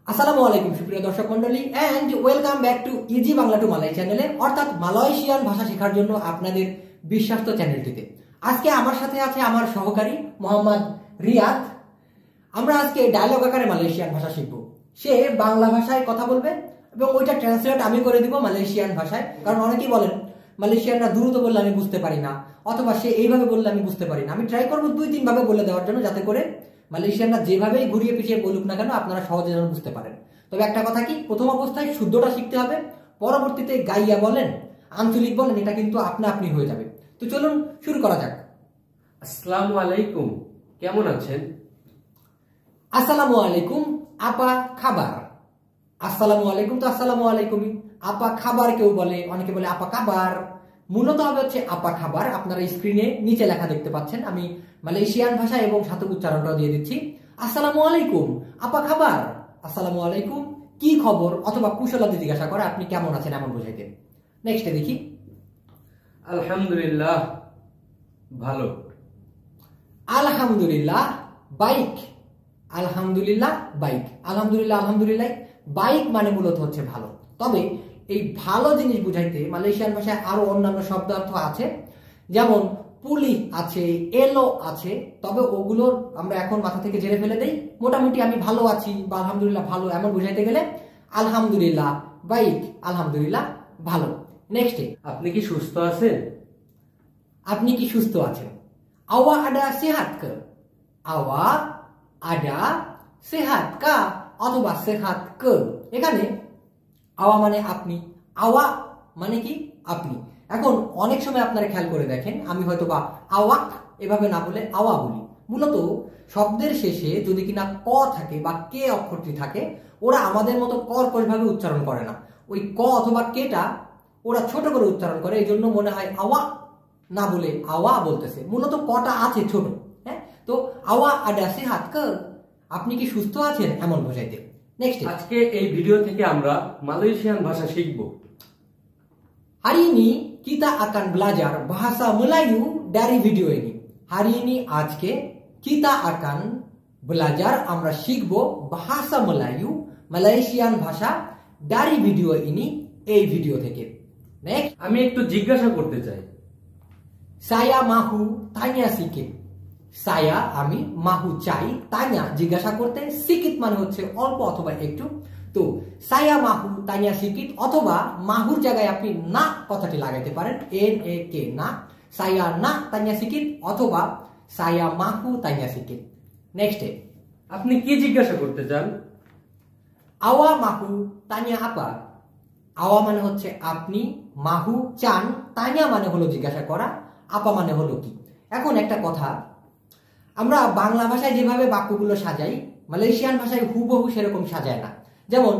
আসসালামু আলাইকুম সুপ্রিয় দর্শক মন্ডলী and welcome back to easy Bangla to Malay চ্যানেলে অর্থাৎ মালয়েশিয়ান ভাষা শেখার জন্য আপনাদের বিশ্বাস্ত চ্যানেলটিতে। আজকে আমার সাথে আছে আমার সহকারী মোহাম্মদ রিয়াদ। আমরা আজকে ডায়লগ আকারে মালয়েশিয়ান ভাষা শিখব। সে বাংলা ভাষায় কথা বলবে এবং ওইটা ট্রান্সলেট আমি করে দিব মালয়েশিয়ান ভাষায়, কারণ অনেকেই বলেন মালয়েশিয়ানরা দ্রুত বললে আমি বুঝতে পারি না, অথবা সে এইভাবে বললে আমি বুঝতে পারি না। আমি ট্রাই করবো 2-3 ভাবে বলে দেওয়ার জন্য, যাতে করে মালয়েশিয়ানরা যেভাবেই ঘুরিয়ে পিছিয়ে বলুক না কেন আপনারা সহজে যেন বুঝতে পারেন। তবে একটা কথা কি, প্রথম অবস্থায় শুদ্ধটা শিখতে হবে, পরবর্তীতে গাইয়া বলেন আঞ্চলিক বলেন এটা কিন্তু আপনা আপনি হয়ে যাবে। তো চলুন শুরু করা যাক। আসসালামু আলাইকুম, কেমন আছেন? আসসালামু আলাইকুম, আপা খাবার। আসসালামু আলাইকুম তো আসসালামু আলাইকুমই। আপা খাবার কেউ বলে, অনেকে বলে আপা খাবার। মূলত হবে হচ্ছে আপা খাবার। আপনারা স্ক্রিনে নিচে লেখা দেখতে পাচ্ছেন, আমি মালয়েশিয়ান ভাষা এবং সাথে উচ্চারণটাও দিয়ে দিচ্ছি। আসসালামু আলাইকুম, আপা খাবার। আসসালামু আলাইকুম, কি খবর, অথবা কুশলাদি জিজ্ঞাসা করে আপনি কেমন আছেন এমন বোঝাইতে। নেক্সটে দেখি। আলহামদুলিল্লাহ ভালো। আলহামদুলিল্লাহ বাইক। আলহামদুলিল্লাহ বাইক। আলহামদুলিল্লাহ আলহামদুলিল্লাহ বাইক মানে মূলত হচ্ছে ভালো। তবে এই ভালো জিনিস বুঝাইতে মালয়েশিয়ান ভাষায় আরো অন্যান্য শব্দার্থ আছে, যেমন পুলি আছে, এলো আছে। তবে ওগুলো আমরা এখন মাথা থেকে ঝেড়ে ফেলে দেই। মোটামুটি আমি ভালো আছি বা আলহামদুলিল্লাহ ভালো এমন বুঝাইতে গেলে আলহামদুলিল্লাহ বাইক, আলহামদুলিল্লাহ ভালো। নেক্সটে, আপনি কি সুস্থ আছেন? আপনি কি সুস্থ আছেন? আওয়া আডা সেহাত কে। আওয়া আডা সেহাত কা অথবা সেহাত কে। এখানে আওয়া মানে আপনি, আওয়া মানে কি আপনি। এখন অনেক সময় আপনারা খেয়াল করে দেখেন, আমি হয়তো বা আওয়াক এভাবে না বলে আওয়া বলি। মূলত শব্দের শেষে যদি কিনা ক থাকে বা কে অক্ষরটি থাকে, ওরা আমাদের মতো কর্কশ ভাবে উচ্চারণ করে না। ওই ক অথবা কেটা ওরা ছোট করে উচ্চারণ করে, এই জন্য মনে হয় আওয়া না বলে আওয়া বলতেছে। মূলত কটা আছে ছোট। হ্যাঁ, তো আওয়া আডা সেহাত কে, আপনি কি সুস্থ আছেন এমন বোঝাইতে। নেক্সট, আজকে এই ভিডিও থেকে আমরা মালয়েশিয়ান ভাষা শিখব। Hari ini kita akan belajar bahasa Melayu dari video ini. Hari ini আজকে kita akan belajar আমরা শিখব bahasa Melayu মালয়েশিয়ান ভাষা dari video ini, এই ভিডিও থেকে। নেক্সট, আমি একটু জিজ্ঞাসা করতে চাই। saya mahu tanya sikit. saya আমি মাহু চাই, তানিয়া জিজ্ঞাসা করতে, সিকিত মানে হচ্ছে অল্প অথবা একটু। তো saya mahu tanya sikit অথবা মাহুর জায়গায় আপনি না কথাটি লাগাইতে পারেন, এন এ কে না। saya না tanya sikit অথবা saya mahu tanya sikit। নেক্সটে, আপনি কি জিজ্ঞাসা করতে চান? awa mahu tanya apa। আওয়া মানে হচ্ছে আপনি, মাহু চান, তানিয়া মানে হলো জিজ্ঞাসা করা, আপা মানে হলো কি। এখন একটা কথা, আমরা বাংলা ভাষায় যেভাবে বাক্যগুলো সাজাই মালয়েশিয়ান ভাষায় হুবহু সেরকম সাজায় না। যেমন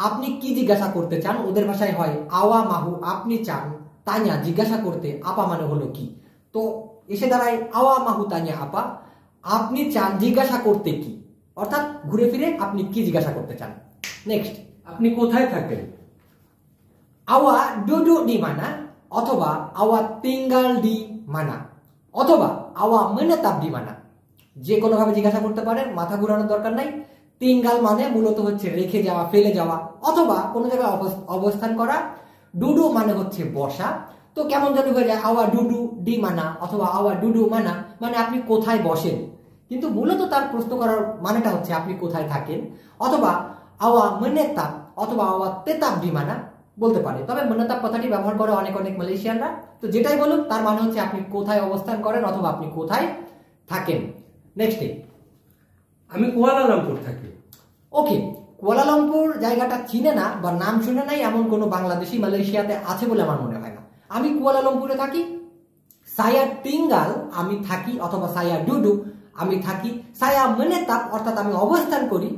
আপনি কি জিজ্ঞাসা করতে চান, ওদের ভাষায় হয় আওয়া মাহু আপনি চান, তানিয়া জিজ্ঞাসা করতে, আপা মানে হলো কি। তো এসে দাঁড়ায় আওয়া মাহু তানিয়া আপা, আপনি চান জিজ্ঞাসা করতে কি, অর্থাৎ ঘুরে ফিরে আপনি কি জিজ্ঞাসা করতে চান। নেক্সট, আপনি কোথায় থাকেন? আওয়া duduk di mana অথবা আওয়া tinggal di mana অথবা আওয়া menetap di mana। যে কোনো ভাবে জিজ্ঞাসা করতে পারেন, মাথা ঘুরানোর দরকার নাই। তিঙ্গাল মানে মূলত হচ্ছে রেখে যাওয়া, ফেলে যাওয়া, অথবা কোনো জায়গায় অবস্থান করা। ডুডু মানে হচ্ছে বসা। তো কেমন যেন হয়ে যায় আওয়া ডুডু ডি মানা অথবা আওয়া ডুডু মানা, মানে আপনি কোথায় বসেন, কিন্তু মূলত তার প্রশ্ন করার মানেটা হচ্ছে আপনি কোথায় থাকেন। অথবা আওয়া menetap অথবা আওয়া tetap di mana বলতে পারে। তবে menetap কথাটি ব্যবহার করে অনেক অনেক মালয়েশিয়ানরা। তো যেটাই বলুন তার মানে হচ্ছে আপনি কোথায় অবস্থান করেন অথবা আপনি কোথায় থাকেন। নেক্সটে, আমি কুয়ালালামপুর থাকি। ওকে, কুয়ালালামপুর জায়গাটা চিনে না বা নাম শুনে নাই এমন কোনো বাংলাদেশি মালয়েশিয়াতে আছে বলে আমার মনে হয় না। আমি কুয়ালালামপুরে থাকি। saya tinggal আমি থাকি অথবা saya duduk আমি থাকি। saya menetap অর্থাৎ আমি অবস্থান করি।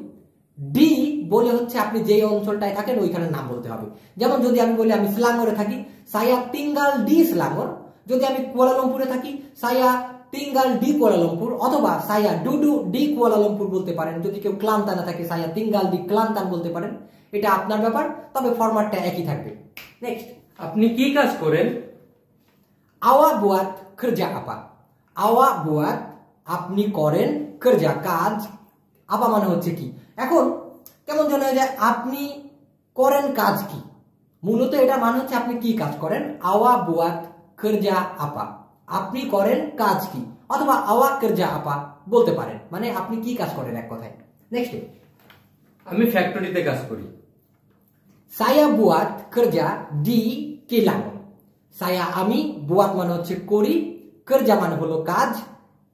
ডি বলে হচ্ছে আপনি যে অঞ্চলটায় থাকেন ওইখানের নাম বলতে হবে। যেমন যদি আমি বলি আমি সিলাঙ্গরে থাকি, saya tinggal di Selangor। যদি আমি কুয়ালালামপুরে থাকি, saya tinggal di Kuala Lumpur অথবা saya duduk di Kuala Lumpur বলতে পারেন। যদি কেউ ক্লান্তানে থাকে saya tinggal di Kelantan বলতে পারেন। এটা আপনার ব্যাপার, তবে ফরম্যাটটা একই থাকবে। নেক্সট, আপনি কি কাজ করেন? আওয়া buat kerja apa। আওয়া buat আপনি করেন, kerja কাজ, আপা মানে হচ্ছে কি। এখন কেমন যেন হয়ে যায় আপনি করেন কাজ কি। মূলত এটা মানে হচ্ছে আপনি কি কাজ করেন। আওয়া বুয়াত করজা আপা, আপনি করেন কাজ কি, অথবা আওয়া করজা আপা বলতে পারেন, মানে আপনি কি কাজ করেন এক কথায়। নেক্সট, আমি ফ্যাক্টরিতে কাজ করি। সায়া বুয়াত করজা ডি কিলাং। সায়া আমি, বুয়াত মানে হচ্ছে করি, করজা মানে হলো কাজ,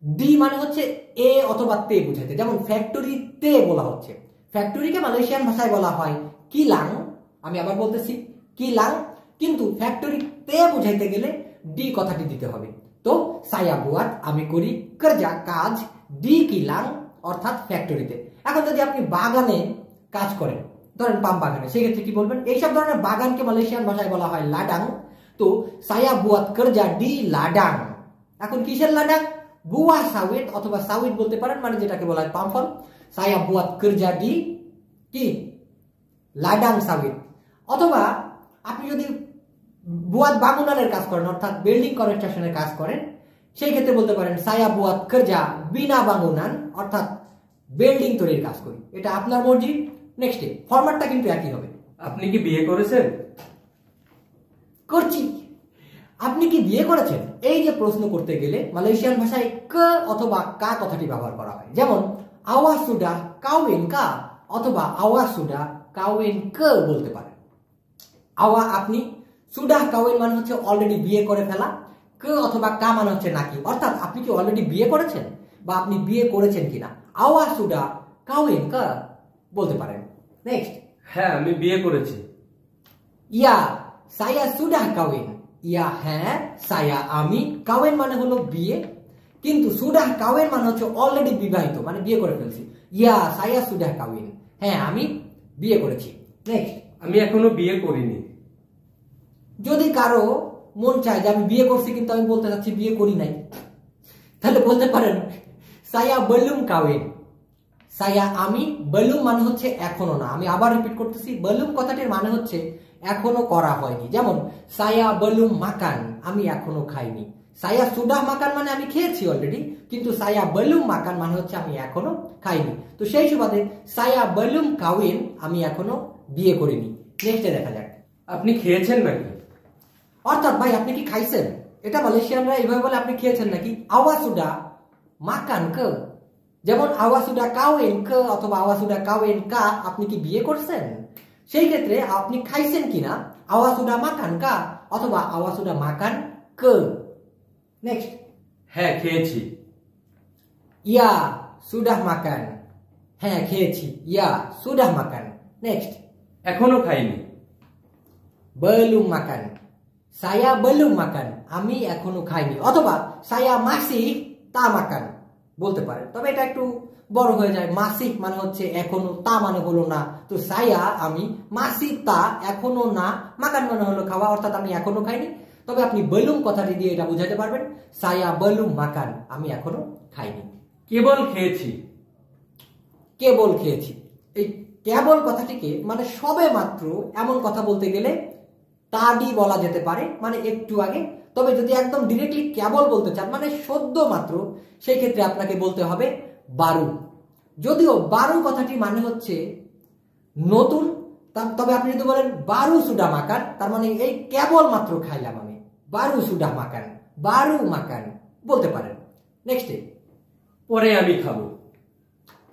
ডি মানে হচ্ছে এ অথবা তে বুঝাইতে। যেমন ফ্যাক্টরিতে বলা হচ্ছে, ফ্যাক্টরিকে মালয়েশিয়ান ভাষায় বলা হয় কিলাং। আমি আবার বলতেছি কিলাং, কিন্তু ফ্যাক্টরিতে বুঝাইতে গেলে ডি কথাটি দিতে হবে। তো সায়া বুয়াত আমি করি, করজা কাজ, ডি কিলাং অর্থাৎ ফ্যাক্টরিতে। এখন যদি আপনি বাগানে কাজ করেন, ধরেন পাম বাগানে, সেক্ষেত্রে কি বলবেন। এইসব ধরনের বাগানকে মালয়েশিয়ান ভাষায় বলা হয় লাডাং। তো সায়া বুয়াত করজা ডি লাডাং। এখন কিসের লাডাং? বুয়া সাউইট অথবা সাউইট বলতে পারেন, মানে যেটাকে বলা হয় পাম ফল। সায়া বুয়াত করজা ডি কি লাডাং সাউইট। অথবা আপনি যদি বুয়াত বাগুনানের কাজ করেন, অর্থাৎ বিল্ডিং কনস্ট্রাকশনের কাজ করেন, সেই ক্ষেত্রে বলতে পারেন সায়া বুয়াত করজা বিনা বাগুনান, অর্থাৎ বিল্ডিং তৈরির কাজ করি। এটা আপনার মর্জি। নেক্সটে ফরম্যাটটা কিন্তু একই হবে। আপনি কি বিয়ে করেছেন? করছি। আপনি কি বিয়ে করেছেন? এই যে প্রশ্ন করতে গেলে মালয়েশিয়ান ভাষায় ক অথবা কা কথাটি ব্যবহার করা হয়। যেমন আওয়া সুডা কাউইন কা অথবা আওয়া সুডা কাউইন ক বলতে পারেন। আওয়া আপনি, সুডা কাউইন মানে হচ্ছে অলরেডি বিয়ে করে ফেলা, ক অথবা কা মানে হচ্ছে নাকি, অর্থাৎ আপনি কি অলরেডি বিয়ে করেছেন বা আপনি বিয়ে করেছেন কিনা। আওয়া সুডা কাউইন কা বলতে পারেন। নেক্সট, হ্যাঁ আমি বিয়ে করেছি। ইয়া সায়া সুডা কাউইন। ইয়া হ্যাঁ, সায়া আমি, কাউইন মানে হলো বিয়ে, কিন্তু সুডা কাউইন মানে হচ্ছে অলরেডি বিবাহিত, মানে বিয়ে করে ফেলছি। ইয়া সায়া সুডা কাউইন, হ্যাঁ আমি বিয়ে করেছি। নেক্সট, আমি এখনো বিয়ে করিনি। যদি কারো মন চায় যে আমি বিয়ে করছি কিন্তু আমি বলতে চাচ্ছি বিয়ে করি নাই, তাহলে বলতে পারেন সায়া বেলুম কাউইন। সায়া আমি, বেলুম মানে হচ্ছে এখনো না। আমি আবার রিপিট করতেছি, বেলুম কথাটির মানে হচ্ছে এখনো করা হয়নি। যেমন সায়া বেলুম মাকান, আমি এখনো খাইনি। সায়া সুডা মাকান মানে আমি খেয়েছি অলরেডি, কিন্তু সায়া বেলুম মাকান মানে হচ্ছে আমি এখনো খাইনি। তো সেই সুবাদে সায়া বেলুম কাউইন, আমি এখনো বিয়ে করিনি। নেক্সটে দেখা যাক। আপনি খেয়েছেন নাকি? অর্থাৎ ভাই আপনি কি খাইছেন, এটা মালয়েশিয়ানরা এইভাবে বলে আপনি খেয়েছেন নাকি। আওয়া সুডা মাকান কে, যেমন আওয়া সুডা কাউইন কে অথবা আওয়া সুডা কাউইন কা, আপনি কি বিয়ে করছেন। সেই ক্ষেত্রে আপনি খাইছেন কিনা আওয়া সুডা মাকান কা অথবা আওয়া সুডা মাকান কে। নেক্সট, হ্যাঁ খেয়েছি। ইয়া সুডা মাকান, হ্যাঁ খেয়েছি। ইয়া সুডা মাকান। নেক্সট, এখনো খাইনি। বেলুম মাকান, সায়া বেলুম মাকান, আমি এখনো খাইনি। অথবা সায়া মাসি তা মাকান বলতে পারেন, তবে এটা একটু বড় হয়ে যায়। মাসিক মানে হচ্ছে এখনো, তা মানে হলো না। তো সায়া আমি, মাসি তা এখনো না, মাকান মানে হলো খাওয়া, অর্থাৎ আমি এখনো খাইনি। তবে আপনি বেলুম কথাটি দিয়ে এটা বুঝাতে পারবেন, সায়া বেলুম মাকান, আমি এখনো খাইনি। কেবল খেয়েছি। কেবল খেয়েছি, এই কেবল কথাটিকে মানে সবে মাত্র এমন কথা বলতে গেলে তাডি বলা যেতে পারে, মানে একটু আগে। তবে যদি একদম ডিরেক্টলি কেবল বলতে চান, মানে সদ্য মাত্র, সেই ক্ষেত্রে আপনাকে বলতে হবে বারু। যদিও বারু কথাটি মানে হচ্ছে নতুন, তবে আপনি যদি বলেন বারু সুডা মাকান, তার মানে এই কেবল মাত্র খাইলাম আমি, বারু সুডা মাকান, বারু মাকান বলতে পারেন। নেক্সটে, পরে আমি খাবো।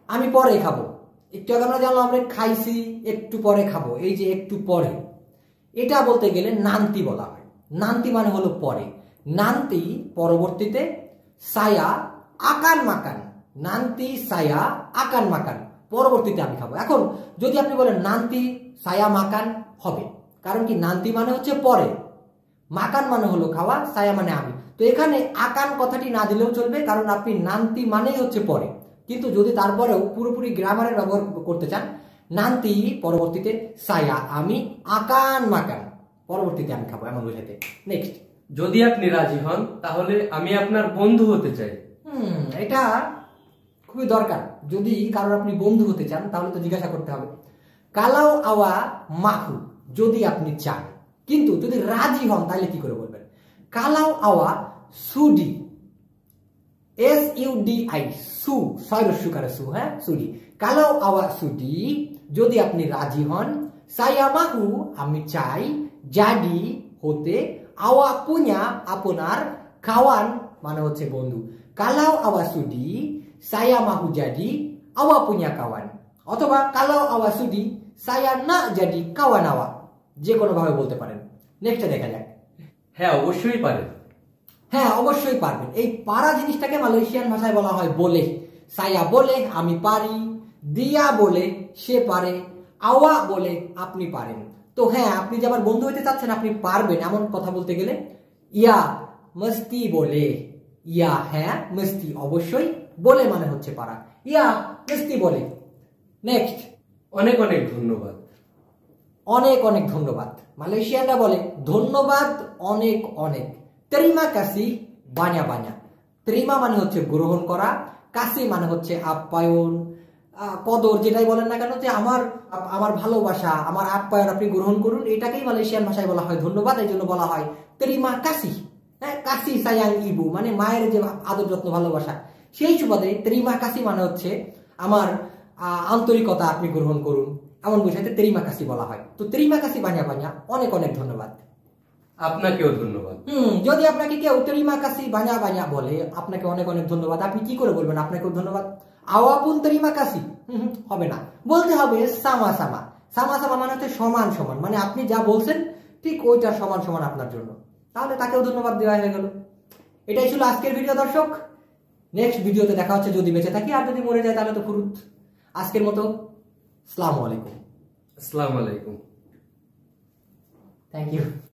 আমি পরে খাবো। একটু আগে আমরা জানলাম আমরা খাইছি, একটু পরে খাবো। এই যে একটু পরে, এটা বলতে গেলে নান্তি বলা হয়। নান্তি মানে হলো পরে। নান্তি পরবর্তীতে, সায়া আকান মাকান, নান্তি সায়া আকান মাকান, পরবর্তীতে আমি খাবো। এখন যদি আপনি বলেন নান্তি সায়া মাকান হবে, কারণ কি নান্তি মানে হচ্ছে পরে, মাকান মানে হলো খাওয়া, সায়া মানে আমি। তো এখানে আকান কথাটি না দিলেও চলবে, কারণ আপনি নান্তি মানেই হচ্ছে পরে। কিন্তু যদি তারপরেও পুরোপুরি গ্রামারের ব্যবহার করতে চান, নান্তি পরবর্তীতে সায়া আমি, আকান মাকান পরবর্তীতে আমি খাবো, এমন বোঝাতে। নেক্সট, যদি আপনি রাজি হন তাহলে আমি আপনার বন্ধু হতে চাই। এটা খুবই দরকার। যদি কারোর আপনি বন্ধু হতে চান তাহলে তো জিজ্ঞাসা করতে হবে কালাও আওয়া মাহু, যদি আপনি চান। কিন্তু যদি রাজি হন তাহলে কি করে বলবেন? কালাও আওয়া সুডি, SUDI, সু, ছয় রস্যকারে সু, হ্যাঁ সুডি। কালাও আওয়া সুডি যদি আপনি রাজি হন, saya mahu আমি চাই, jadi হতে, awa punya আপনার, kawan মানে হচ্ছে বন্ধু। kalau awa sudi, saya mahu jadi awa punya kawan। অথবা kalau awa sudi, saya nak jadi kawan awa। যে কোনো ভাবে বলতে পারেন। নেক্সটে দেখা যাক। হ্যাঁ অবশ্যই পারে। হ্যাঁ অবশ্যই পারবেন। এই পারা জিনিসটাকে মালয়েশিয়ান ভাষায় বলা হয় বলে। সায়া বলে আমি পারি, দিয়া বলে সে পারে, আওয়া বলে আপনি পারেন। তো হ্যাঁ আপনি যে আমার বন্ধু হতে চাচ্ছেন, আপনি পারবেন এমন কথা বলতে গেলে ইয়া মস্তি বলে, ইয়া হ্যাঁ মস্তি অবশ্যই, বলে মানে হচ্ছে পারা, ইয়া মস্তি বলে। নেক্সট, অনেক অনেক ধন্যবাদ। অনেক অনেক ধন্যবাদ। মালয়েশিয়ানরা বলে ধন্যবাদ অনেক অনেক। তেরিমা কাসি বা냐 বা냐। তেরিমা মানে হচ্ছে গ্রহণ করা, কাসি মানে হচ্ছে আপ্যায়ন, কদর, যেটাই বলেন না কেন, যে আমার ভালোবাসা, আমার আপ্যায়ন আপনি গ্রহণ করুন, এটাকেই মালয়েশিয়ান ভাষায় বলা হয় ধন্যবাদ। এই জন্য বলা হয় তেরিমা কাসি। হ্যাঁ, কাসি সায়াং ইবু মানে মায়ের যে আদর যত্ন ভালোবাসা, সেই সুবাদে তেরিমা কাসি মানে হচ্ছে আমার আন্তরিকতা আপনি গ্রহণ করুন, এমন বোঝাতে তেরিমা কাসি বলা হয়। তো তেরিমা কাসি বা냐 বা냐, অনেক অনেক ধন্যবাদ। আপনাকেও ধন্যবাদ। যদি আপনাকে কেউ তেরিমা কাসি বা냐 বা냐 বলে, আপনাকে অনেক অনেক ধন্যবাদ, আপনি কি করে বলবেন আপনাকেও ধন্যবাদ? আওয়াপুন তেরিমা কাসি হবে না, বলতে হবে সামা সামা। সামা সামা মানে হচ্ছে সমান সমান, মানে আপনি যা বলছেন ঠিক ওইটার সমান সমান আপনার জন্য, তাহলে তাকেও ধন্যবাদ দেওয়া হয়ে গেল। এটাই ছিল আজকের ভিডিও দর্শক। নেক্সট ভিডিওতে দেখা হচ্ছে, যদি বেঁচে থাকি, আর যদি মরে যায় তাহলে তো ফুরুত। আজকের মতো আসসালামু আলাইকুম। আসসালামু আলাইকুম। Thank you.